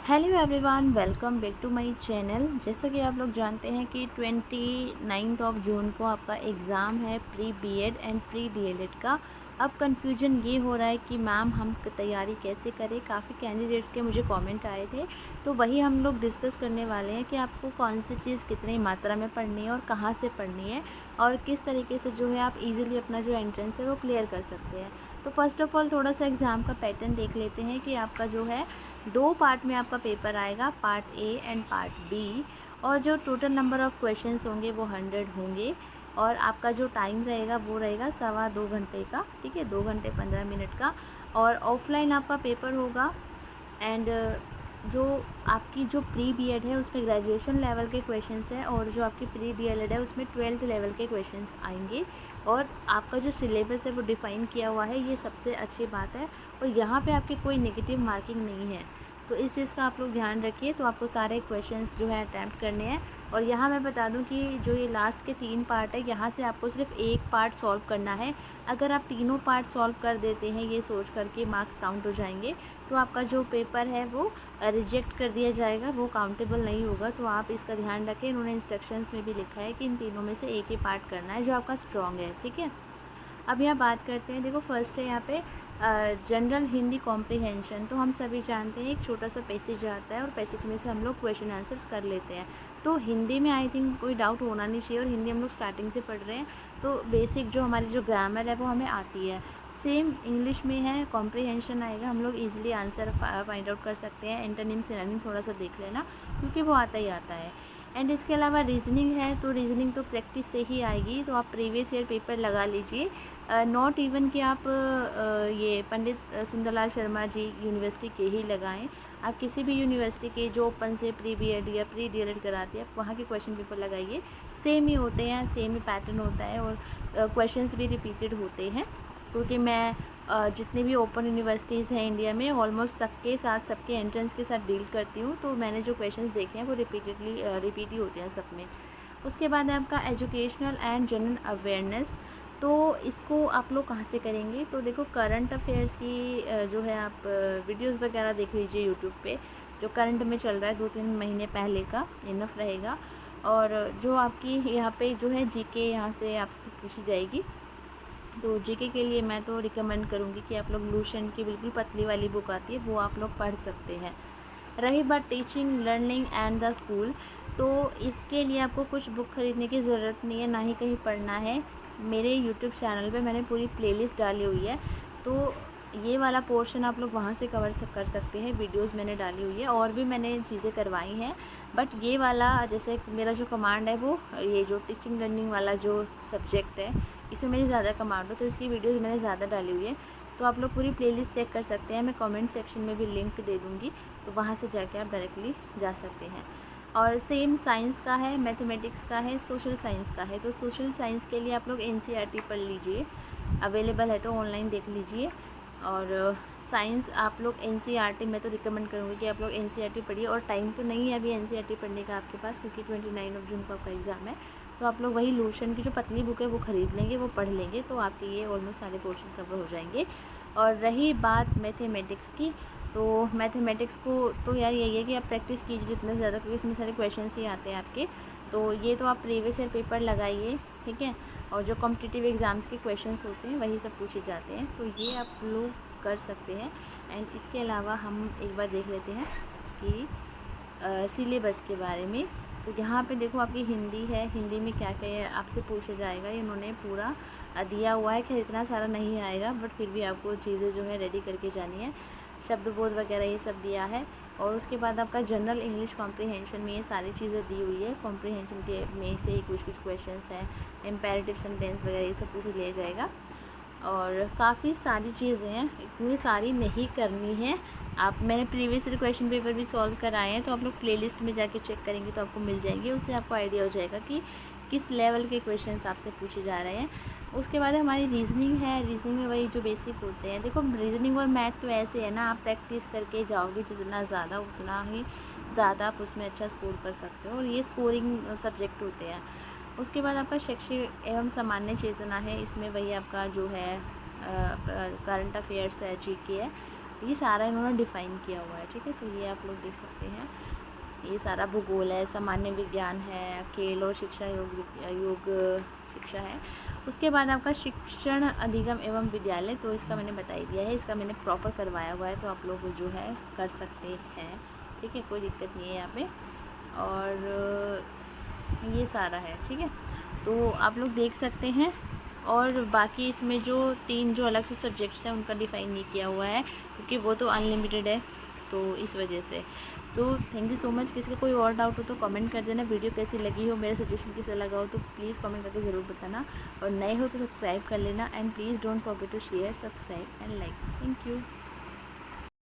Hello everyone, welcome back to my channel. जैसा कि आप लोग जानते हैं कि 29 जून को आपका एग्ज़ाम है pre BEd and pre DElEd का। अब कन्फ्यूजन ये हो रहा है कि मैम हम तैयारी कैसे करें। काफ़ी कैंडिडेट्स के मुझे कमेंट आए थे, तो वही हम लोग डिस्कस करने वाले हैं कि आपको कौन सी चीज़ कितनी मात्रा में पढ़नी है और कहाँ से पढ़नी है और किस तरीके से जो है आप इजीली अपना जो एंट्रेंस है वो क्लियर कर सकते हैं। तो फर्स्ट ऑफ़ ऑल थोड़ा सा एग्ज़ाम का पैटर्न देख लेते हैं कि आपका जो है 2 पार्ट में आपका पेपर आएगा, part A and part B. और जो टोटल नंबर ऑफ़ क्वेश्चंस होंगे वो 100 होंगे और आपका जो टाइम रहेगा वो रहेगा 2.25 घंटे का, ठीक है, 2 घंटे 15 मिनट का। और ऑफलाइन आपका पेपर होगा। एंड जो आपकी जो प्री बीएड है उसमें ग्रेजुएशन लेवल के क्वेश्चंस हैं और जो आपकी प्री डीएलएड है उसमें 12th लेवल के क्वेश्चंस आएंगे। और आपका जो सिलेबस है वो डिफ़ाइन किया हुआ है, ये सबसे अच्छी बात है। और यहाँ पे आपकी कोई नेगेटिव मार्किंग नहीं है, तो इस चीज़ का आप लोग ध्यान रखिए। तो आपको सारे क्वेश्चंस जो है अटैम्प्ट करने हैं। और यहाँ मैं बता दूँ कि जो ये लास्ट के 3 पार्ट है, यहाँ से आपको सिर्फ एक पार्ट सॉल्व करना है। अगर आप तीनों पार्ट सॉल्व कर देते हैं ये सोच कर के मार्क्स काउंट हो जाएंगे, तो आपका जो पेपर है वो रिजेक्ट कर दिया जाएगा, वो काउंटेबल नहीं होगा। तो आप इसका ध्यान रखें। इन्होंने इंस्ट्रक्शंस में भी लिखा है कि इन तीनों में से एक ही पार्ट करना है जो आपका स्ट्रॉन्ग है, ठीक है। अब यहाँ बात करते हैं, देखो फर्स्ट है यहाँ पे जनरल हिंदी कॉम्प्रिहेंशन। तो हम सभी जानते हैं एक छोटा सा पैसेज आता है और पैसेज में से हम लोग क्वेश्चन आंसर्स कर लेते हैं। तो हिंदी में आई थिंक कोई डाउट होना नहीं चाहिए, और हिंदी हम लोग स्टार्टिंग से पढ़ रहे हैं, तो बेसिक जो हमारी जो ग्रामर है वो हमें आती है। सेम इंग्लिश में है, कॉम्प्रिहेंशन आएगा, हम लोग ईजिली आंसर फाइंड आउट कर सकते हैं। एंटोनिम सिनोनिम थोड़ा सा देख लेना क्योंकि वो आता ही आता है। एंड इसके अलावा रीजनिंग है, तो रीजनिंग तो प्रैक्टिस से ही आएगी, तो आप प्रीवियस ईयर पेपर लगा लीजिए। नॉट इवन कि आप ये पंडित सुंदरलाल शर्मा जी यूनिवर्सिटी के ही लगाएं। आप किसी भी यूनिवर्सिटी के जो ओपन से प्री बीएड या प्री डीएलएड कराती है, आप वहाँ के क्वेश्चन पेपर लगाइए। सेम ही होते हैं, सेम ही पैटर्न होता है और क्वेश्चंस भी रिपीटेड होते हैं। क्योंकि मैं जितनी भी ओपन यूनिवर्सिटीज़ हैं इंडिया में, ऑलमोस्ट सबके साथ, सबके एंट्रेंस के साथ डील करती हूँ, तो मैंने जो क्वेश्चंस देखे हैं वो रिपीट ही होते हैं सब में। उसके बाद है आपका एजुकेशनल एंड जनरल अवेयरनेस। तो इसको आप लोग कहाँ से करेंगे, तो देखो करंट अफेयर्स की जो है आप वीडियोस वगैरह देख लीजिए यूट्यूब पे। जो करंट में चल रहा है 2-3 महीने पहले का इनफ रहेगा। और जो आपकी यहाँ पे जो है जीके यहाँ से आपको पूछी जाएगी, तो जीके के लिए मैं तो रिकमेंड करूँगी कि आप लोग लूशन की बिल्कुल पतली वाली बुक आती है वो आप लोग पढ़ सकते हैं। रही बात teaching, learning and the school, तो इसके लिए आपको कुछ बुक खरीदने की ज़रूरत नहीं है, ना ही कहीं पढ़ना है। मेरे यूट्यूब चैनल पे मैंने पूरी प्लेलिस्ट डाली हुई है, तो ये वाला पोर्शन आप लोग वहाँ से कर सकते हैं। वीडियोस मैंने डाली हुई है और भी मैंने चीज़ें करवाई हैं, बट ये वाला जैसे मेरा जो कमांड है वो ये जो टीचिंग लर्निंग वाला जो सब्जेक्ट है इसमें मेरी ज़्यादा कमांड हो, तो इसकी वीडियोज़ मैंने ज़्यादा डाली हुई है। तो आप लोग पूरी प्लेलिस्ट चेक कर सकते हैं, मैं कमेंट सेक्शन में भी लिंक दे दूँगी, तो वहाँ से जाके आप डायरेक्टली जा सकते हैं। और सेम साइंस का है, मैथमेटिक्स का है, सोशल साइंस का है। तो सोशल साइंस के लिए आप लोग एनसीईआरटी पढ़ लीजिए, अवेलेबल है तो ऑनलाइन देख लीजिए। और साइंस आप लोग एनसीईआरटी, मैं तो रिकमेंड करूँगी कि आप लोग एनसीईआरटी पढ़िए। और टाइम तो नहीं है अभी एनसीईआरटी पढ़ने का आपके पास, क्योंकि 29 जून को आपका एग्ज़ाम है। तो आप लोग वही लूशन की जो पतली बुक है वो ख़रीद लेंगे, वो पढ़ लेंगे, तो आपके ये ऑलमोस्ट सारे पोर्शन कवर हो जाएंगे। और रही बात मैथमेटिक्स की, तो मैथमेटिक्स को तो यार यही है कि आप प्रैक्टिस कीजिए जितना ज़्यादा, क्योंकि इसमें सारे क्वेश्चंस ही आते हैं आपके। तो ये तो आप प्रीवियस ईयर पेपर लगाइए, ठीक है। और जो कॉम्पिटिटिव एग्ज़ाम्स के क्वेश्चंस होते हैं वही सब पूछे जाते हैं, तो ये आप लोग कर सकते हैं। एंड इसके अलावा हम एक बार देख लेते हैं कि सिलेबस के बारे में। तो यहाँ पे देखो आपकी हिंदी है, हिंदी में क्या क्या है आपसे पूछा जाएगा, इन्होंने पूरा दिया हुआ है कि इतना सारा नहीं आएगा, बट फिर भी आपको चीज़ें जो है रेडी करके जानी है। शब्द बोध वगैरह ये सब दिया है। और उसके बाद आपका जनरल इंग्लिश कॉम्प्रिहेंशन में ये सारी चीज़ें दी हुई है। कॉम्प्रिहेंशन के में से ही कुछ कुछ क्वेश्चंस हैं, इम्पेरेटिव सेंटेंस वगैरह ये सब पूछ लिया जाएगा। और काफ़ी सारी चीज़ें हैं, इतनी सारी नहीं करनी है। आप, मैंने प्रीवियस क्वेश्चन पेपर भी सॉल्व कराए हैं, तो आप लोग प्लेलिस्ट में जाके चेक करेंगे तो आपको मिल जाएंगे, उससे आपको आइडिया हो जाएगा कि किस लेवल के क्वेश्चंस आपसे पूछे जा रहे हैं। उसके बाद हमारी रीजनिंग है, रीजनिंग में वही जो बेसिक होते हैं। देखो रीजनिंग और मैथ तो ऐसे है ना, आप प्रैक्टिस करके जाओगे जितना ज़्यादा उतना ही ज़्यादा आप उसमें अच्छा स्कोर कर सकते हो, और ये स्कोरिंग सब्जेक्ट होते हैं। उसके बाद आपका शैक्षिक एवं सामान्य चेतना है, इसमें वही आपका जो है करंट अफेयर्स है, जीके है। ये सारा इन्होंने डिफ़ाइन किया हुआ है, ठीक है। तो ये आप लोग देख सकते हैं, ये सारा भूगोल है, सामान्य विज्ञान है, खेल और शिक्षा, योग शिक्षा है। उसके बाद आपका शिक्षण अधिगम एवं विद्यालय, तो इसका मैंने बता ही दिया है, इसका मैंने प्रॉपर करवाया हुआ है, तो आप लोग जो है कर सकते हैं, ठीक है, कोई दिक्कत नहीं है यहाँ पे। और ये सारा है, ठीक है, तो आप लोग देख सकते हैं। और बाकी इसमें जो 3 जो अलग से सब्जेक्ट्स हैं उनका डिफ़ाइन नहीं किया हुआ है, क्योंकि वो तो अनलिमिटेड है, तो इस वजह से। So thank you so much. किसी का कोई और डाउट हो तो कमेंट कर देना, वीडियो कैसी लगी हो, मेरा सजेशन कैसा लगा हो तो प्लीज़ कमेंट करके ज़रूर बताना, और नए हो तो सब्सक्राइब कर लेना, and please don't forget to share, subscribe and like. Thank you.